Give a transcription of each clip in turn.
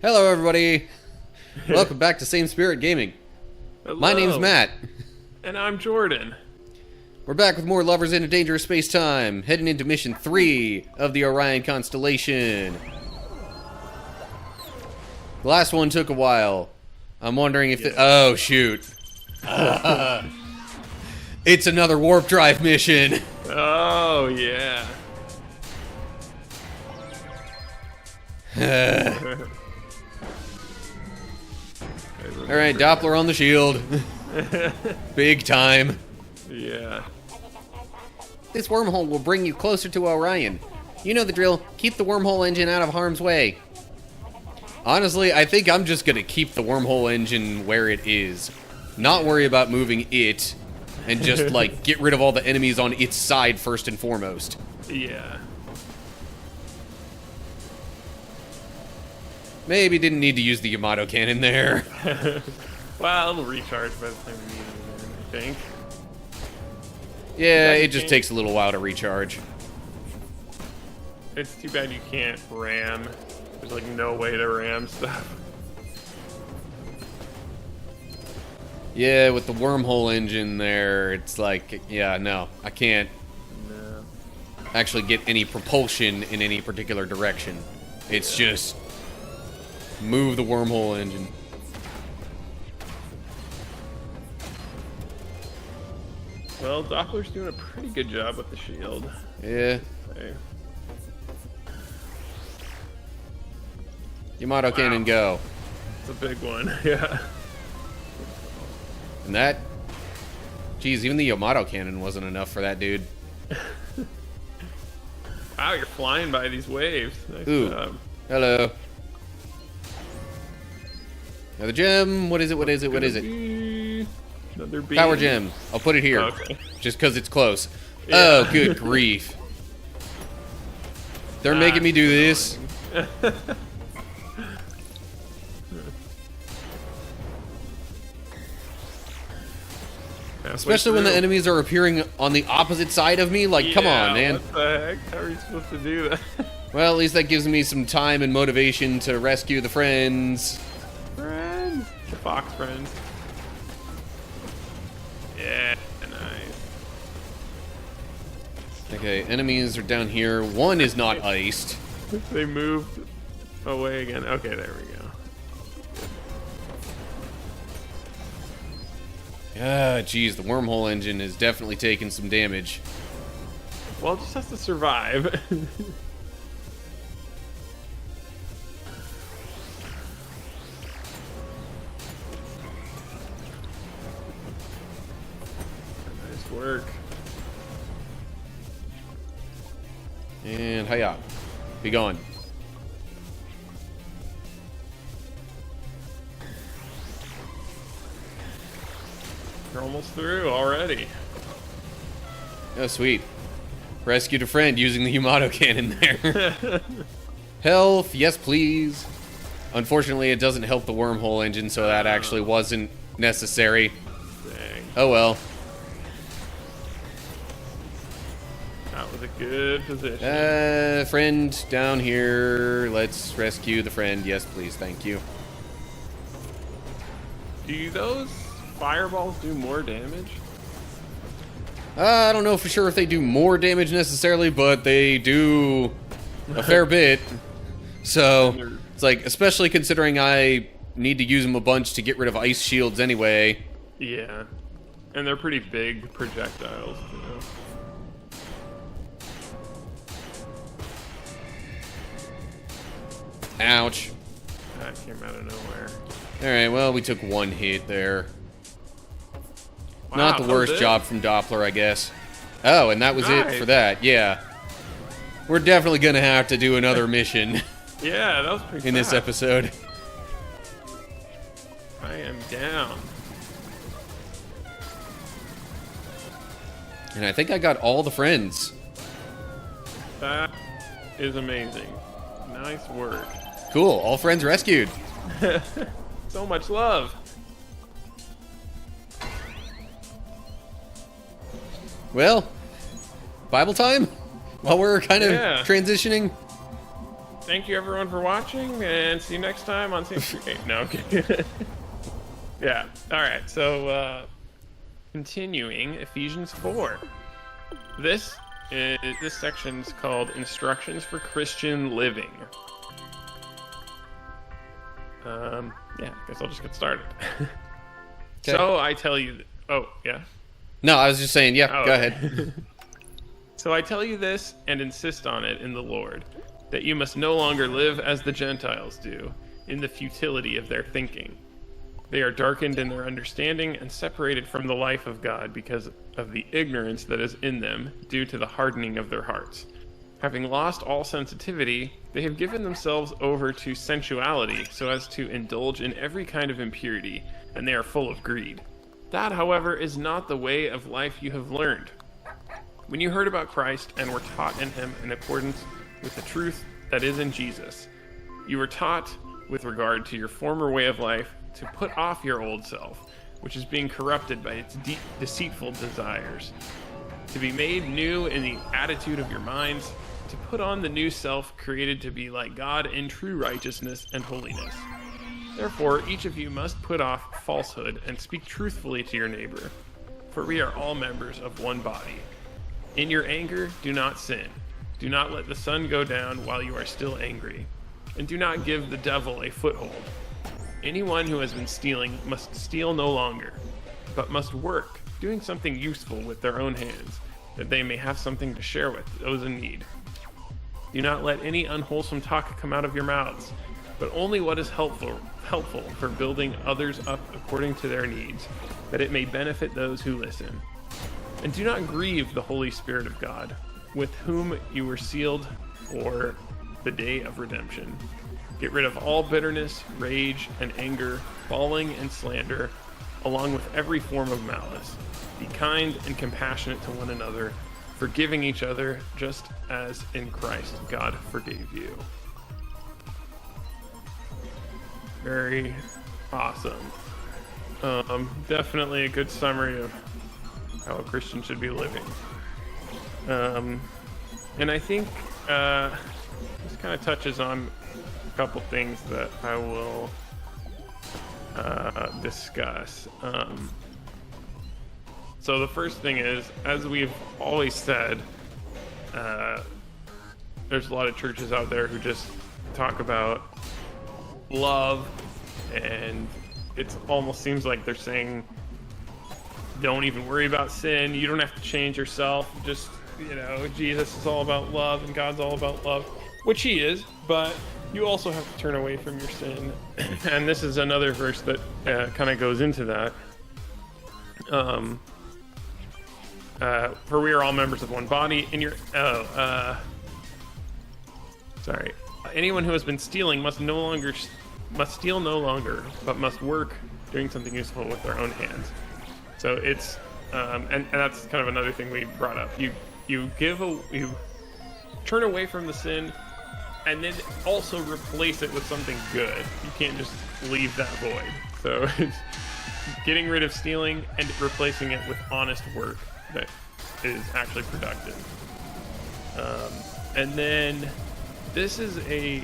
Hello, everybody. Welcome back to Same Spirit Gaming. Hello. My name's Matt. And I'm Jordan. We're back with more Lovers in a Dangerous Space-Time, heading into Mission 3 of the Orion Constellation. The last one took a while. I'm wondering if oh, shoot. It's another warp drive mission. Oh, yeah. Alright, Doppler on the shield. Big time. Yeah. This wormhole will bring you closer to Orion. You know the drill. Keep the wormhole engine out of harm's way. Honestly, I think I'm just gonna keep the wormhole engine where it is. Not worry about moving it, and just, like, get rid of all the enemies on its side first and foremost. Yeah. Maybe didn't need to use the Yamato cannon there. Well, it'll recharge by the time we need it, I think. Yeah, it just takes a little while to recharge. It's too bad you can't ram. There's like no way to ram stuff. Yeah, with the wormhole engine there, it's like, yeah, no, I can't No. actually get any propulsion in any particular direction. It's just move the wormhole engine. Well, Doppler's doing a pretty good job with the shield. Yeah. Okay. Yamato cannon, go. It's a big one, yeah. And that... Geez, even the Yamato cannon wasn't enough for that dude. Wow, you're flying by these waves. Nice Ooh. job. Hello. Another gem. What is it? What is it? What is it? Another beam. Power gem. I'll put it here. Okay. Just because it's close. Yeah. Oh, good grief. They're making me do this. Especially when the enemies are appearing on the opposite side of me. Like, come on, man. What the heck? How are you supposed to do that? Well, at least that gives me some time and motivation to rescue the friends. Friends. The fox friends. Yeah, nice. Okay, enemies are down here. One is not iced. They moved away again. Okay, there we go. Ah, geez, the wormhole engine is definitely taking some damage. Well, it just has to survive. Nice work. And hiya. Be gone. You're almost through already. Oh, sweet. Rescued a friend using the Yamato cannon there. Health, yes please. Unfortunately, it doesn't help the wormhole engine, so that actually wasn't necessary. Dang. Oh well. That was a good position. Friend down here. Let's rescue the friend. Yes, please. Thank you. Do those fireballs do more damage? I don't know for sure if they do more damage necessarily, but they do a fair bit. So, it's like, especially considering I need to use them a bunch to get rid of ice shields anyway. Yeah. And they're pretty big projectiles, you know. Ouch. That came out of nowhere. Alright, well, we took one hit there. Wow, Not the that was worst it? job from Doppler, I guess. Oh, and that was it Nice. for that, yeah. We're definitely gonna have to do another mission Yeah, that was pretty in this fast. episode. I am down. And I think I got all the friends. That is amazing. Nice work. Cool, all friends rescued. So much love. Well, Bible time? While we're kind of Yeah. transitioning? thank you everyone for watching, and see you next time on Saints Crusade. No, okay. Yeah. All right. So, continuing Ephesians 4. This section's called Instructions for Christian Living. Yeah, I guess I'll just get started. So I tell you, oh yeah. No, I was just saying, yeah, Oh, go okay. ahead. So I tell you this and insist on it in the Lord, that you must no longer live as the Gentiles do, in the futility of their thinking. They are darkened in their understanding and separated from the life of God because of the ignorance that is in them due to the hardening of their hearts. Having lost all sensitivity, they have given themselves over to sensuality so as to indulge in every kind of impurity, and they are full of greed. That, however, is not the way of life you have learned. When you heard about Christ and were taught in him in accordance with the truth that is in Jesus, you were taught, with regard to your former way of life, to put off your old self, which is being corrupted by its deceitful desires, to be made new in the attitude of your minds, to put on the new self created to be like God in true righteousness and holiness. Therefore, each of you must put off falsehood and speak truthfully to your neighbor, for we are all members of one body. In your anger, do not sin. Do not let the sun go down while you are still angry, and do not give the devil a foothold. Anyone who has been stealing must steal no longer, but must work, doing something useful with their own hands, that they may have something to share with those in need. Do not let any unwholesome talk come out of your mouths, but only what is helpful for building others up according to their needs, that it may benefit those who listen. And do not grieve the Holy Spirit of God, with whom you were sealed for the day of redemption. Get rid of all bitterness, rage, and anger, bawling and slander, along with every form of malice. Be kind and compassionate to one another, forgiving each other, just as in Christ God forgave you. Very awesome. Definitely a good summary of how a Christian should be living. And I think this kind of touches on a couple things that I will discuss. So the first thing is, as we've always said, there's a lot of churches out there who just talk about love, and it almost seems like they're saying, don't even worry about sin, you don't have to change yourself, just, Jesus is all about love and God's all about love, which he is, but you also have to turn away from your sin. And this is another verse that kind of goes into that. For we are all members of one body. Anyone who has been stealing must steal no longer, but must work, doing something useful with their own hands. So it's and that's kind of another thing we brought up. You turn away from the sin, and then also replace it with something good. You can't just leave that void. So it's getting rid of stealing and replacing it with honest work that is actually productive. And then this is a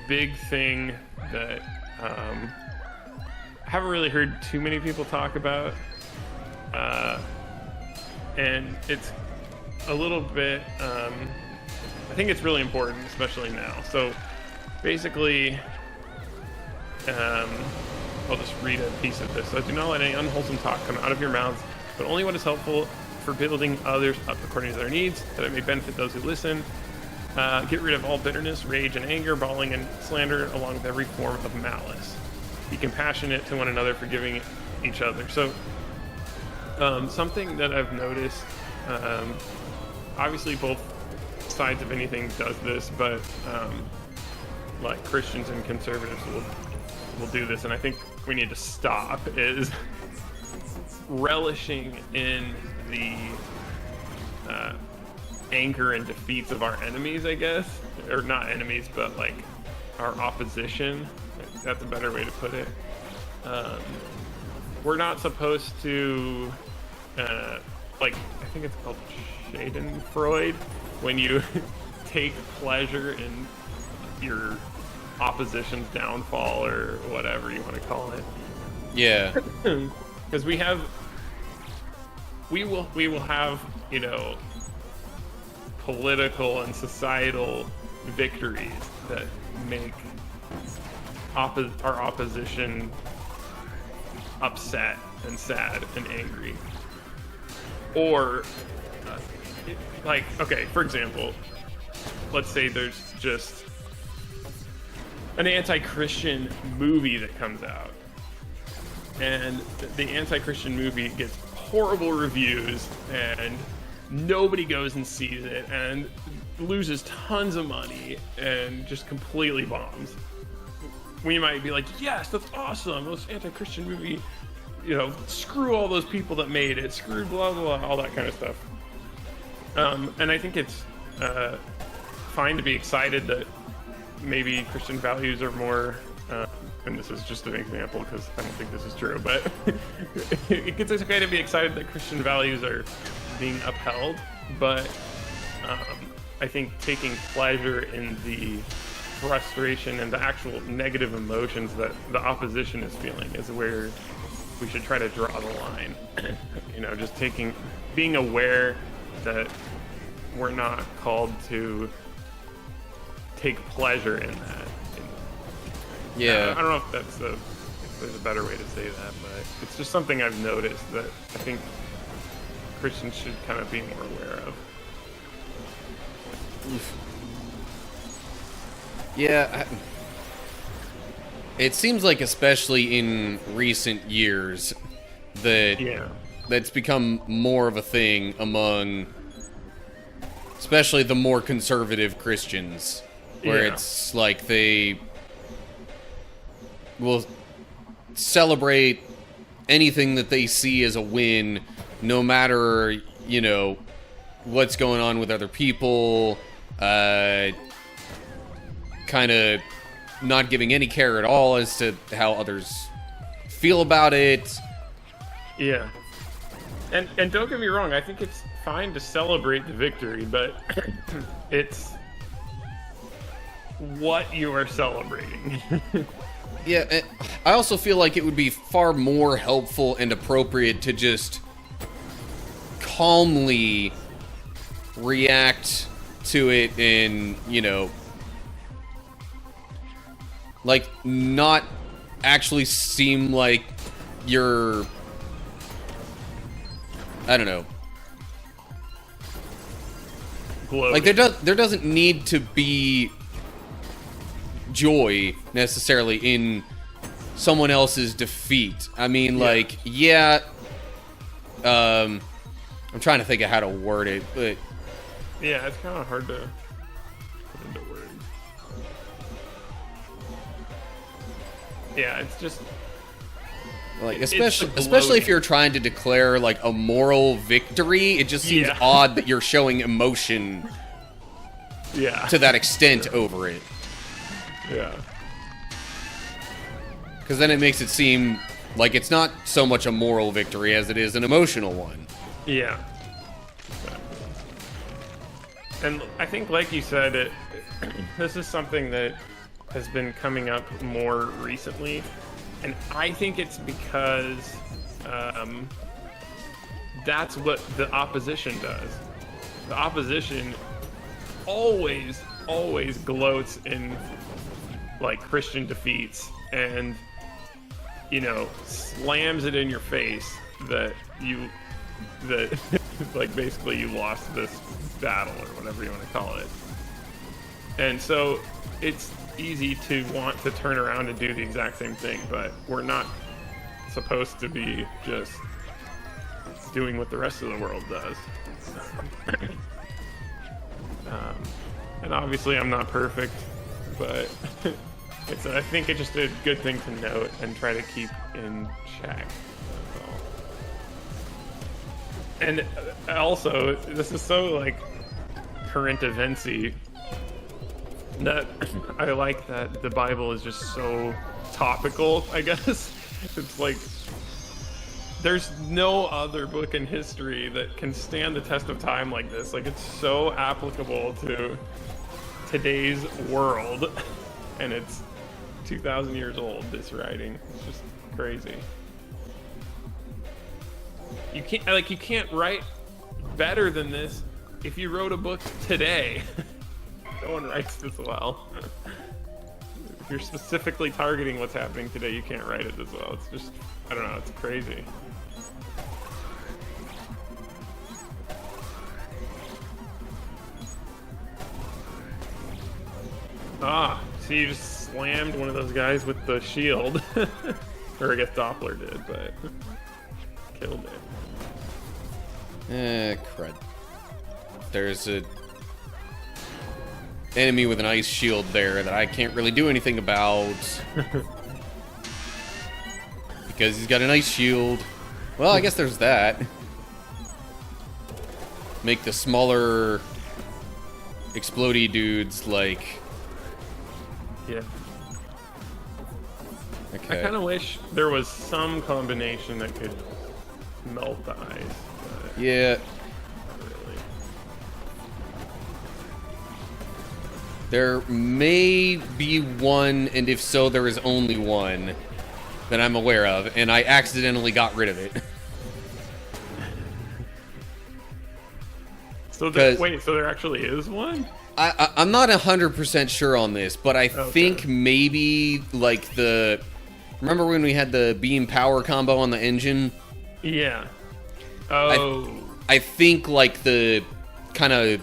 big thing that I haven't really heard too many people talk about. And it's a little bit, I think it's really important, especially now. So basically, I'll just read a piece of this. So do not let any unwholesome talk come out of your mouths, but only what is helpful for building others up according to their needs, that it may benefit those who listen. Get rid of all bitterness, rage, and anger, bawling, and slander, along with every form of malice. Be compassionate to one another, forgiving each other. So something that I've noticed, obviously both sides of anything does this, but like Christians and conservatives will do this, and I think we need to stop, is relishing in the anger and defeats of our enemies, I guess, or not enemies, but like our opposition. That's a better way to put it. We're not supposed to like, I think it's called Schadenfreude, when you take pleasure in your opposition's downfall, or whatever you want to call it. Yeah. Because we will have, you know, political and societal victories that make our opposition upset and sad and angry. Or, like, okay, for example, let's say there's just an anti-Christian movie that comes out, and the anti-Christian movie gets horrible reviews, and nobody goes and sees it, and loses tons of money, and just completely bombs. We might be like, yes, that's awesome, this anti-Christian movie, you know, screw all those people that made it, screw blah blah, all that kind of stuff. And I think it's fine to be excited that maybe Christian values are more, and this is just an example because I don't think this is true, but it's okay to be excited that Christian values are being upheld, but I think taking pleasure in the frustration and the actual negative emotions that the opposition is feeling is where we should try to draw the line. You know, just being aware that we're not called to take pleasure in that. Yeah. I don't know if there's a better way to say that, but it's just something I've noticed that I think Christians should kind of be more aware of. Yeah. It seems like, especially in recent years, that's become more of a thing among, especially the more conservative Christians, where it's like they will celebrate anything that they see as a win, no matter, you know, what's going on with other people, kind of not giving any care at all as to how others feel about it. Yeah. And don't get me wrong, I think it's fine to celebrate the victory, but it's what you are celebrating. Yeah, I also feel like it would be far more helpful and appropriate to just calmly react to it and, you know, like, not actually seem like you're, I don't know. Gloating. Like, there doesn't need to be joy necessarily in someone else's defeat. I mean, like, yeah, I'm trying to think of how to word it, but yeah, it's kind of hard to put into words. Yeah, it's just like, especially if you're trying to declare like a moral victory, it just seems odd that you're showing emotion to that extent over it. Yeah. Because then it makes it seem like it's not so much a moral victory as it is an emotional one. Yeah. And I think, like you said, this is something that has been coming up more recently. And I think it's because that's what the opposition does. The opposition always gloats in, like, Christian defeats and, you know, slams it in your face that like, basically you lost this battle or whatever you want to call it. And so it's easy to want to turn around and do the exact same thing, but we're not supposed to be just doing what the rest of the world does. And obviously I'm not perfect, but I think it's just a good thing to note and try to keep in check. That's all. And also, this is so, like, current eventsy that I like that the Bible is just so topical, I guess. It's like there's no other book in history that can stand the test of time like this. Like, it's so applicable to today's world, and it's 2,000 years old. This writing, it's just crazy. You can't write better than this if you wrote a book today. No one writes this well. If you're specifically targeting what's happening today, you can't write it this well. It's just, I don't know, it's crazy. Ah, see, you just slammed one of those guys with the shield. Or I guess Doppler did, but killed it. Crud. There's a enemy with an ice shield there that I can't really do anything about. Because he's got an ice shield. Well, I guess there's that. Make the smaller explodey dudes like... Yeah. Okay. I kind of wish there was some combination that could melt the ice. But Yeah. not really. There may be one, and if so, there is only one that I'm aware of, and I accidentally got rid of it. So wait, so there actually is one? I'm not 100% sure on this, but I think maybe, like, the... Remember when we had the beam power combo on the engine? Yeah. Oh. I think, like, the kind of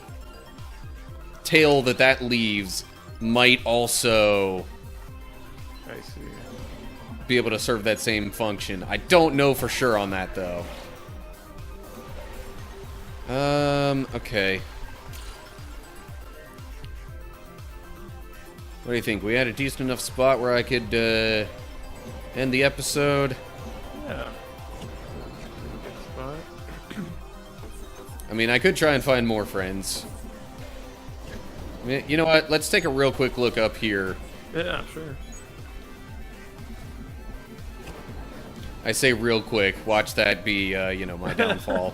tail that leaves might also I see. be able to serve that same function. I don't know for sure on that, though. Okay. What do you think? We had a decent enough spot where I could, end the episode? Yeah. Good spot. I mean, I could try and find more friends. I mean, you know what? Let's take a real quick look up here. Yeah, sure. I say real quick. Watch that be, my downfall.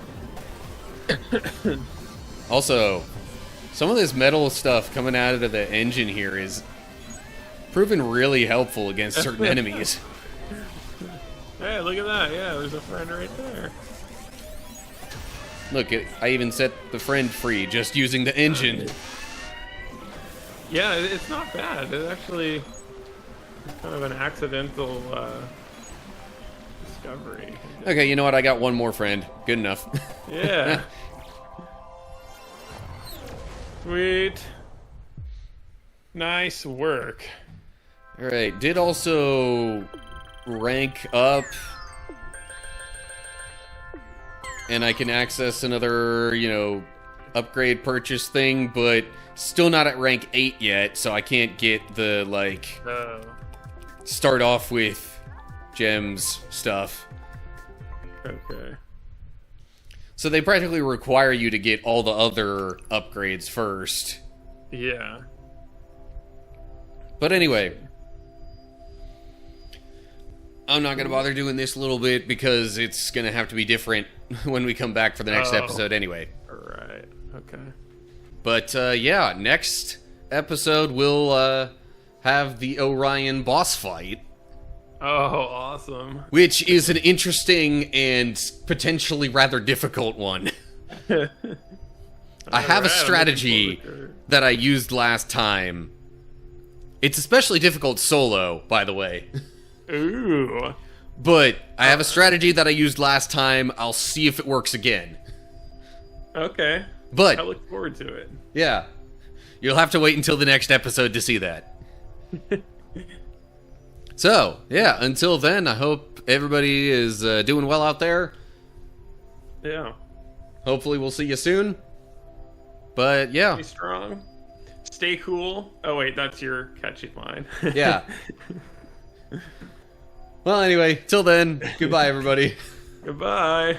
Also, some of this metal stuff coming out of the engine here is proven really helpful against certain enemies. Hey, look at that. Yeah, there's a friend right there. Look, I even set the friend free just using the engine. Yeah, it's not bad. It actually is kind of an accidental discovery. Okay, you know what? I got one more friend. Good enough. Yeah. Sweet. Nice work. Alright, did also rank up. And I can access another, upgrade purchase thing, but still not at rank 8 yet, so I can't get the, start off with gems stuff. Okay. So they practically require you to get all the other upgrades first. Yeah. But anyway, I'm not going to bother doing this little bit because it's going to have to be different when we come back for the next episode anyway. Right. Okay. But yeah, next episode we'll have the Orion boss fight. Oh, awesome. Which is an interesting and potentially rather difficult one. I have a strategy that I used last time. It's especially difficult solo, by the way. Ooh. But I have a strategy that I used last time. I'll see if it works again. Okay. But I look forward to it. yeah, you'll have to wait until the next episode to see that. So, yeah, until then, I hope everybody is doing well out there. Yeah. Hopefully we'll see you soon. But, yeah. Stay strong. Stay cool. Oh, wait, that's your catchy line. Yeah. Well, anyway, till then, goodbye, everybody. Goodbye.